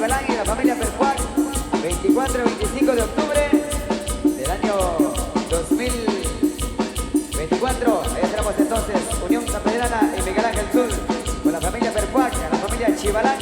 Chivalán y la familia Perjuan, 24 y 25 de octubre del año 2024. Ahí estaremos entonces, Unión Capedrana y Miguel Ángel Sur, con la familia Perjuan, a la familia Chivalán,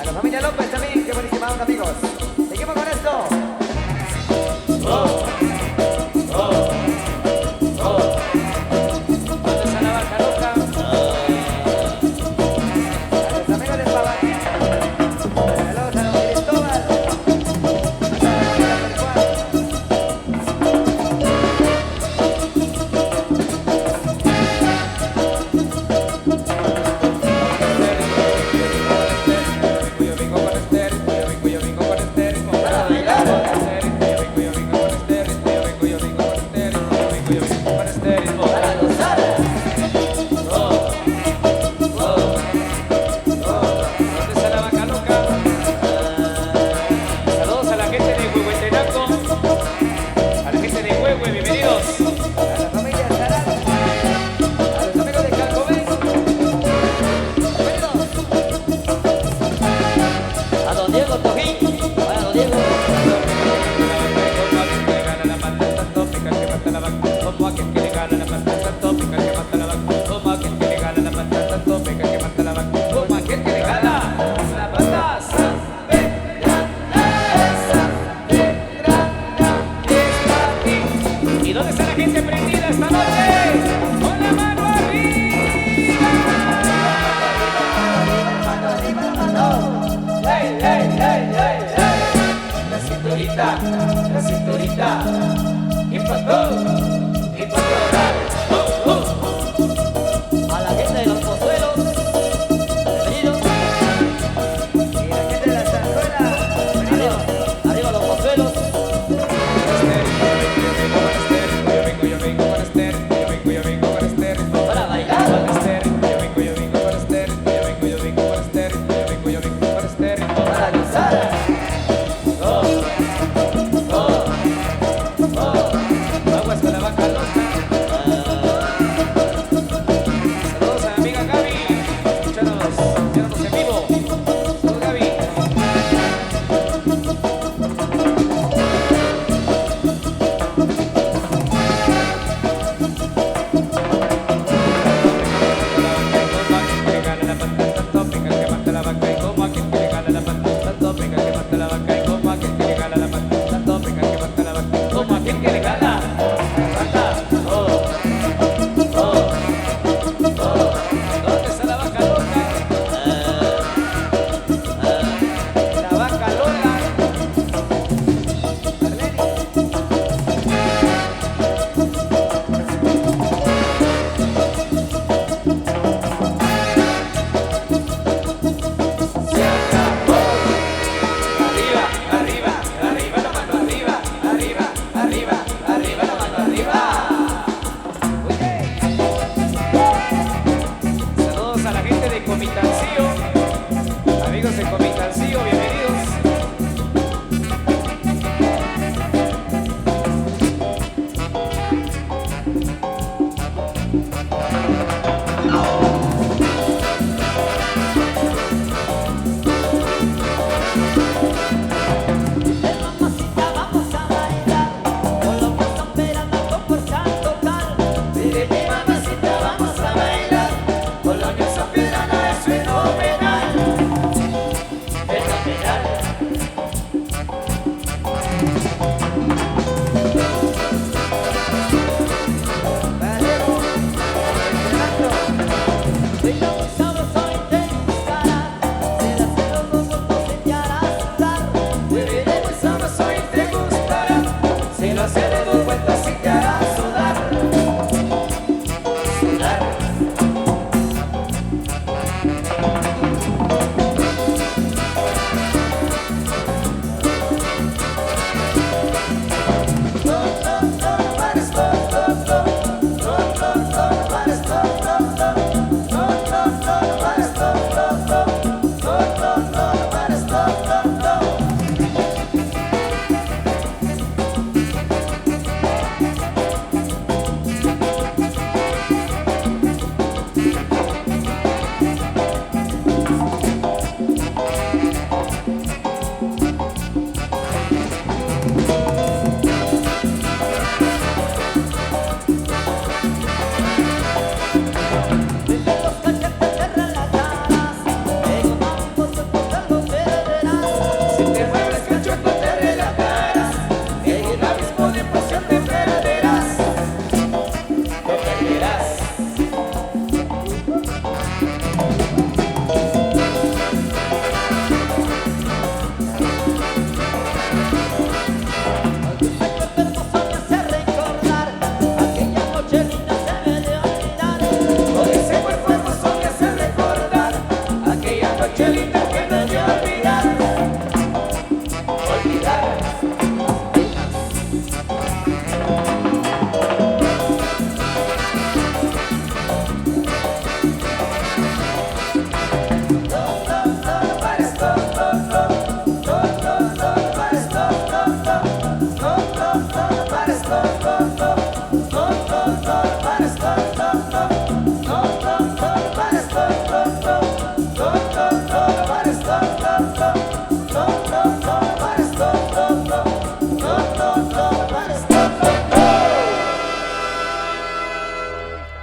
a la familia López también. Qué buenísima onda, amigos. Seguimos con esto. ¿Y dónde está la gente prendida esta noche? ¡Con la mano arriba! ¡Hey, hey, hey, hey, hey! La cinturita, y pa' todo, y pa' todo. A la gente de los Pozuelos, bienvenidos. Y la gente de la zarzuela, Arriba, arriba los Pozuelos. Para bailar. Para gozar. Aguas con la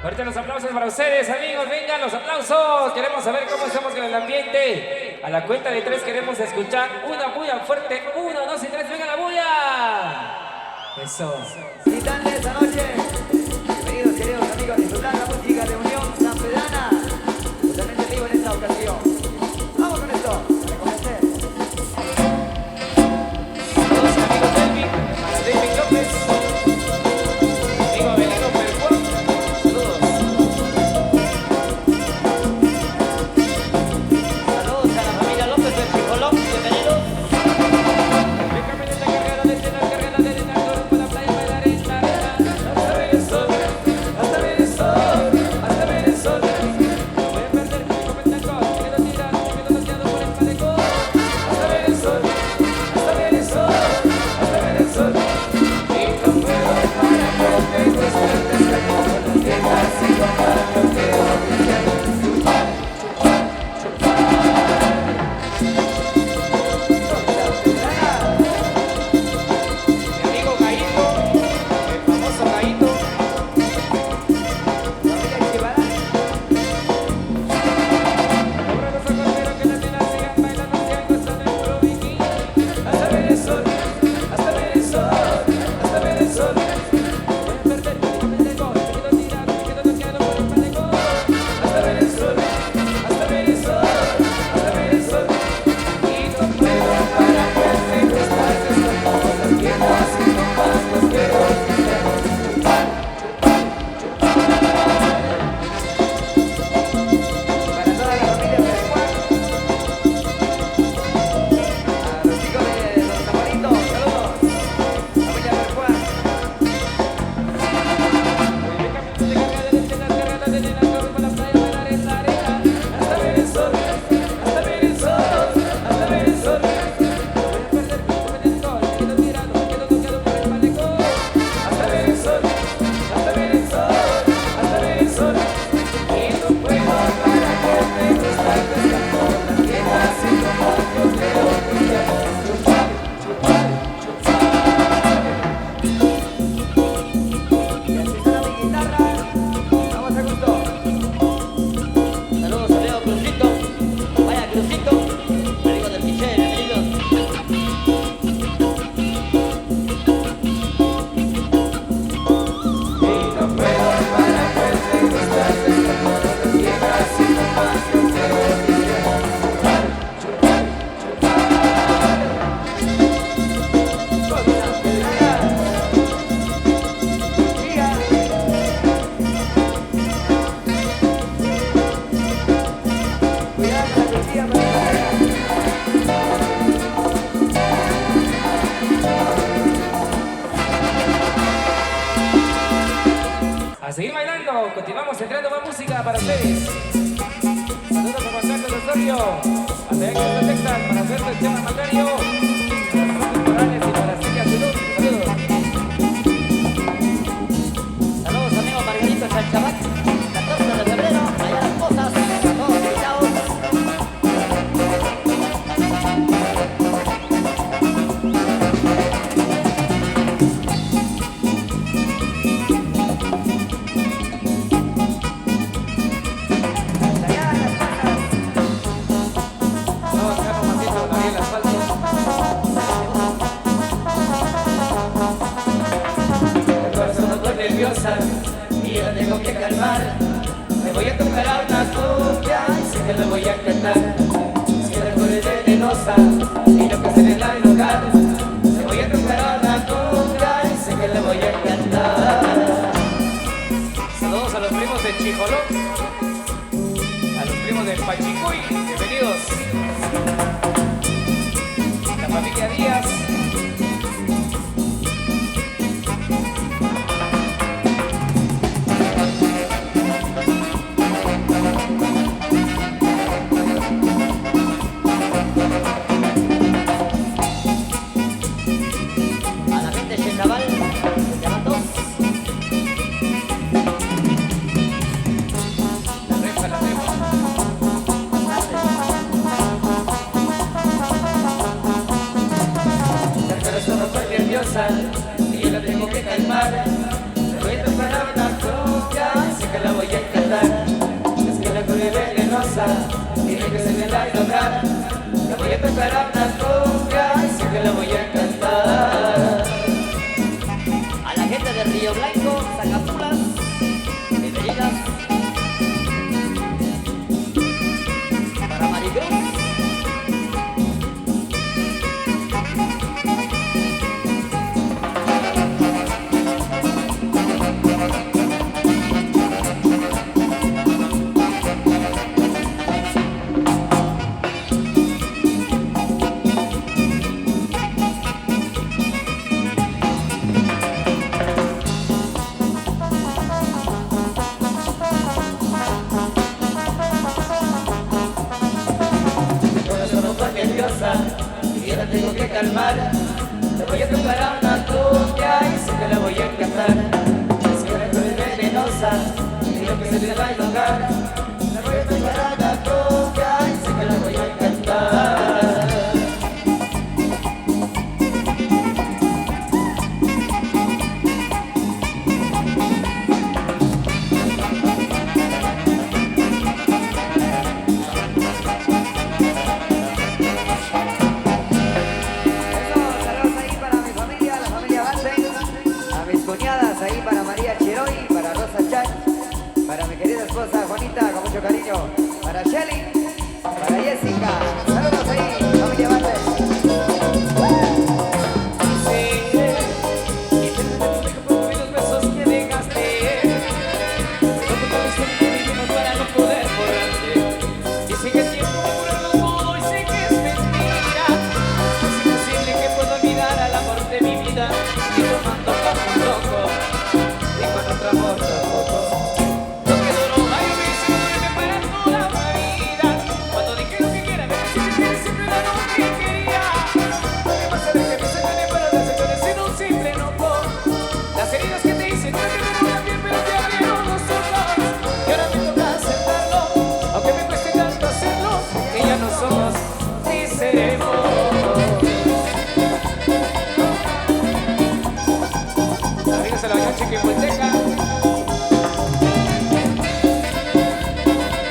Ahorita los aplausos para ustedes, amigos. Vengan los aplausos. Queremos saber cómo estamos con el ambiente. A la cuenta de 3 queremos escuchar una bulla fuerte. 1, 2 y 3. ¡Venga la bulla! Eso. Visitantes esta noche. Bienvenidos, queridos amigos, a disfrutar la música de Unión Sanpedrana. Totalmente vivo en esta ocasión. Vamos con esto, para conocer. Saludos, amigos Delvin. Para David López. Amigo Abelino Perfuán. Saludos. Saludos a la familia López del Chicolón, bienvenidos. A seguir bailando, continuamos entrando más música para ustedes. Saludos a Juan Carlos Osorio, a Texas, Texas, para Alberto Chema Macario, para Francisco Morales y para Silvia Zulú. Saludos. Saludos amigos Margarito Chanchabac, 14 de febrero, allá las cosas, a todos invitados. Y yo tengo que calmar. Me voy a tocar a una cumbia y sé que lo voy a cantar. Es que la cumbia es venenosa y lo que se le da en lugar. Me voy a tocar a una cumbia y sé que le voy a cantar. Saludos a los primos de Chijolón, a los primos de Pachicuy, bienvenidos. La familia Díaz. a tocar a una cumbia y sé que le voy a cantar. A la gente de Río Blanco, Zacapulas, bienvenidas. Para Maricruz. Y ahora tengo que calmar. Le voy a tocar a una cumbia y sé que la voy a cantar. Es que la cruel es venenosa y lo que se le va a enojar. Le voy a tocar a una cumbia y sé que la voy a cantar. Ahí para María Cheroy, para Rosa Chan, para mi querida esposa Juanita, con mucho cariño, para Shelly, para Jessica, saludos ahí, familia Bates. Y perdóname por los besos que dejaste, no te puedes sentir para no poder borrarte. Dice que el tiempo va a curarlo todo y sé que es mentira. Es imposible que pueda olvidar al amor de mi vida y tomando como un loco. Y con otro amor tampoco. Lo que duró varios meses no duerme para toda una vida. Cuando dije lo que quiera, me decís que siempre era lo que quería. Lo que pasa es que me sacan para las señores en un simple enojo. Las heridas que te hice no te dieron la piel, pero te abrieron los ojos. Y ahora me toca aceptarlo, aunque me cueste tanto hacerlo, que ya no somos ni seremos. Amigos de la Bañón Chiquihueteca,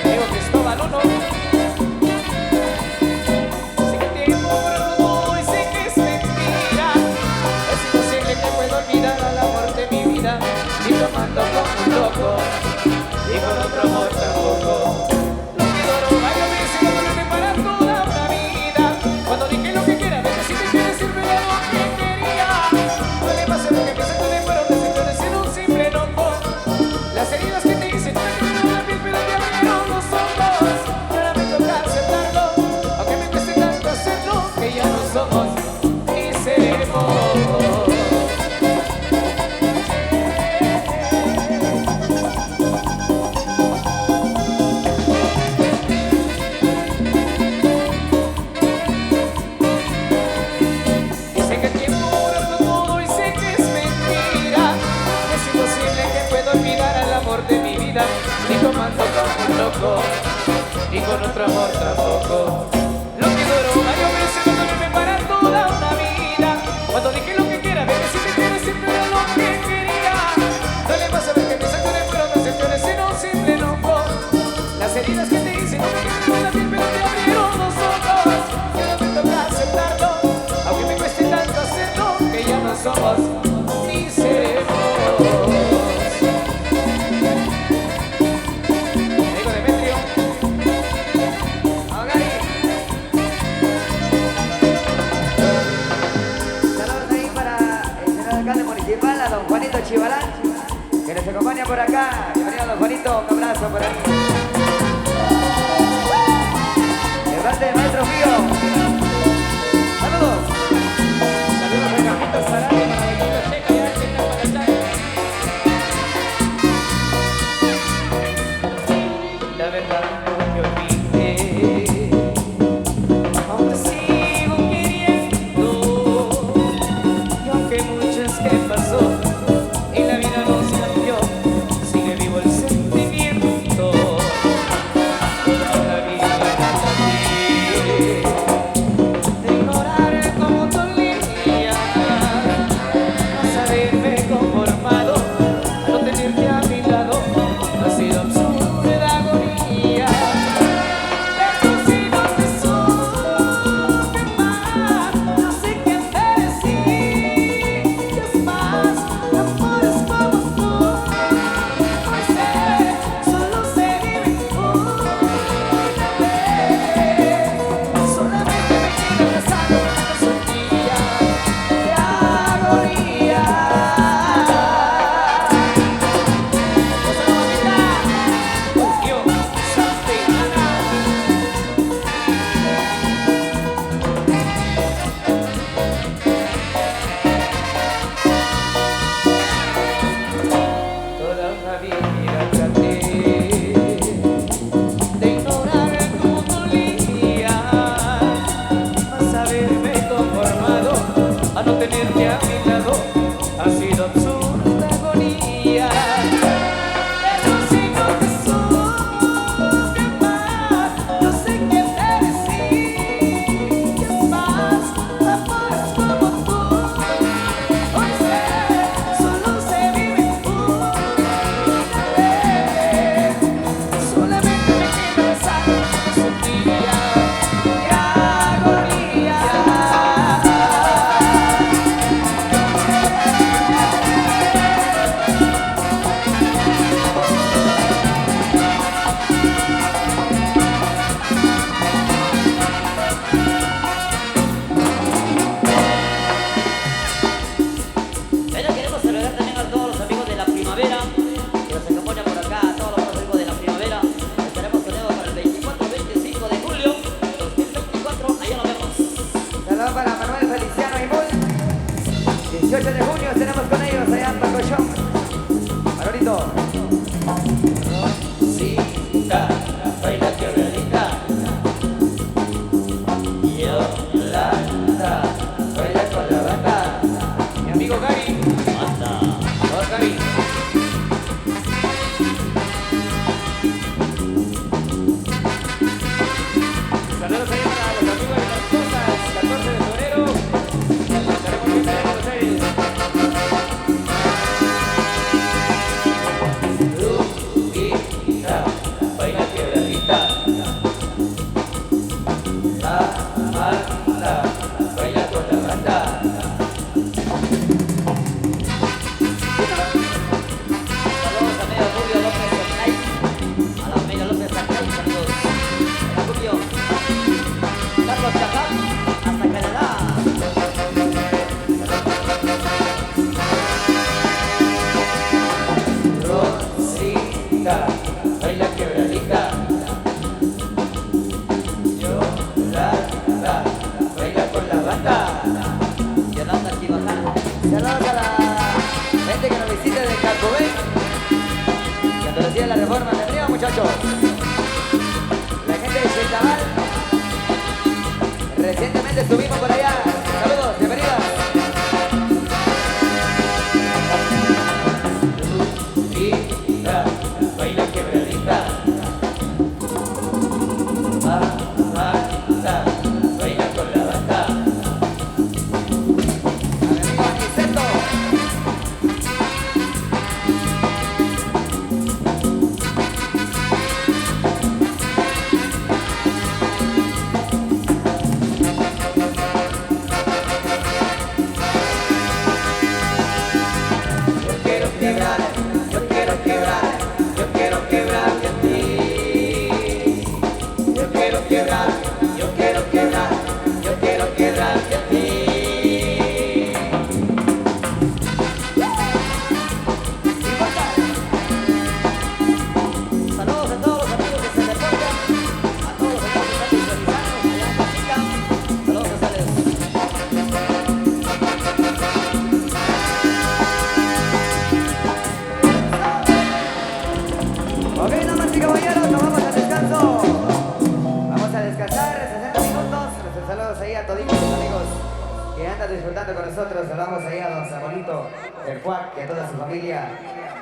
amigo Cristóbal Uno. Sé que el tiempo curarlo todo y sé que es mentira. Es imposible que pueda olvidar al amor de mi vida y tomando como un loco y con otro amor tampoco. Lo que duró varios meses no duerme para toda una vida. Cuando dije lo que quiera, me decís que decirme lo que quería. No le pasa lo que piensa con él, pero te señores en un simple enojo. Las heridas que te hice no te dieron la piel, pero te abrieron los ojos. Y ahora me toca aceptarlo, aunque me cueste tanto hacerlo, que ya no somos ni seremos. Y sé que el tiempo curarlo todo y sé que es mentira. Es imposible que pueda olvidar al amor de mi vida, ni tomando como un loco, ni con otro amor tampoco. Lo que duró varios meses no duerme para toda una vida. Cuando dije lo que quiera, ven si te quieres siempre era lo que quería. No le vas a ver que me sacan de fueron decepciones en un simple enojo. Las heridas que te hice no me quedaron la piel, pero te abrieron los ojos. Y ahora me toca aceptarlo, aunque me cueste tanto hacerlo, que ya no somos ni seremos. Amigo Demetrio, Agari. Saludos ahí para el señor alcalde municipal, a don Juanito Chivalán, que nos acompaña por acá. Bienvenido, don Juanito, un abrazo por ahí. De parte del maestro Pío. Saludos. saludos a Carlitos Sarabia, para Bañito Checa y Arce Tapacatay. La verdad que olvidé, aún te sigo queriendo. Y aunque mucho es que pasó y la vida nos cambió, sigue vivo el sentimiento. Toda la vida también. primavera, que nos acompaña por acá a todos los amigos de la primavera. Estaremos con ellos para el 24-25 de julio 2024. Allá nos vemos. Saludos para Manuel Feliciano y Bull. 18 de junio estaremos con ellos allá en Pacochón. Manolito. Rosita, baila quebradita. Yolanda, baila con la banda. Mi amigo Gary. Anda. Vamos, Gary. Saludos ahí para los amigos de las cosas. 14 de febrero. Estaremos en Buenos Aires. Rosita, baila quebradita. Banda, baila con la banda. Saludos a medio Julio López Sacay. A la medio López Sacay, saludos. A Julio. Carlos Chacán, hasta Canadá. Rosita, baila quebradita. Yolanda, baila con la banda. Yolanda Chivaján. Saludos a la gente que nos visite de Calcobé. Que Andalucía la Reforma. Bienvenidos, muchachos. La gente de Chetamal. Recientemente estuvimos por allá. Saludos, bienvenidas. Rosita, baila quebradita. Banda, baila con la banda. A mi amigo Aniceto. Yo quiero quebrar, yo quiero quebrar, yo quiero quebrarte a ti. Yo quiero quebrar, yo quiero quebrar, yo quiero quebrarte a ti. Saludos a todos los amigos que se reportan, a todos los amigos que están visualizados allá en Pachica. Saludos a ustedes. Ok, damas y caballeros, nos vamos al descanso. Vamos a descansar 60 minutos. Nuestros saludos ahí a toditos los amigos que andan disfrutando con nosotros. Saludamos ahí a don Samonito del Cuac y a toda su familia.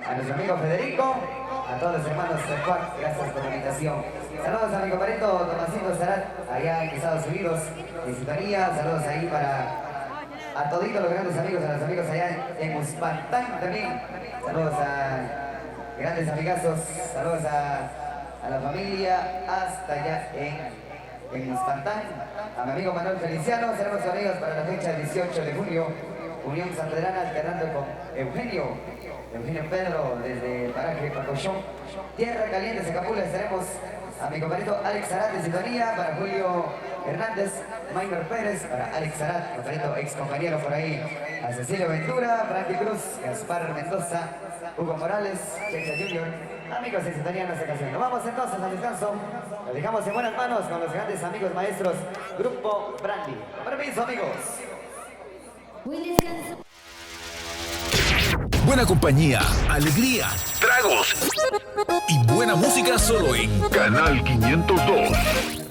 A nuestro amigo Federico, a todos los hermanos del Cuac, gracias por la invitación. Saludos a mi compañero Tomasito Zarat, allá en Estados Unidos, en sintonía. Saludos ahí para a toditos los grandes amigos, a los amigos allá en Uspantán también. Saludos a grandes amigazos, saludos a la familia hasta allá en Uspantán. A mi amigo Manuel Feliciano, seremos amigos para la fecha del 18 de junio. Unión Sanpedrana alternando con Eugenio Pedro desde el paraje Pacochón. Tierra Caliente, Zacapula, estaremos a mi compañero Alex Zarat de sintonía, para Julio Hernández, Maynor Pérez, para Alex Zarat, compañero ex compañero por ahí, a Cecilio Ventura, Frankie Cruz, Gaspar Mendoza, Hugo Morales, Checha Junior. Amigos de sintonía en esta ocasión. Nos vamos entonces al descanso. Lo dejamos en buenas manos con los grandes amigos maestros, Grupo Brandy. Con permiso, amigos. Buena compañía, alegría, tragos y buena música solo en Canal 502.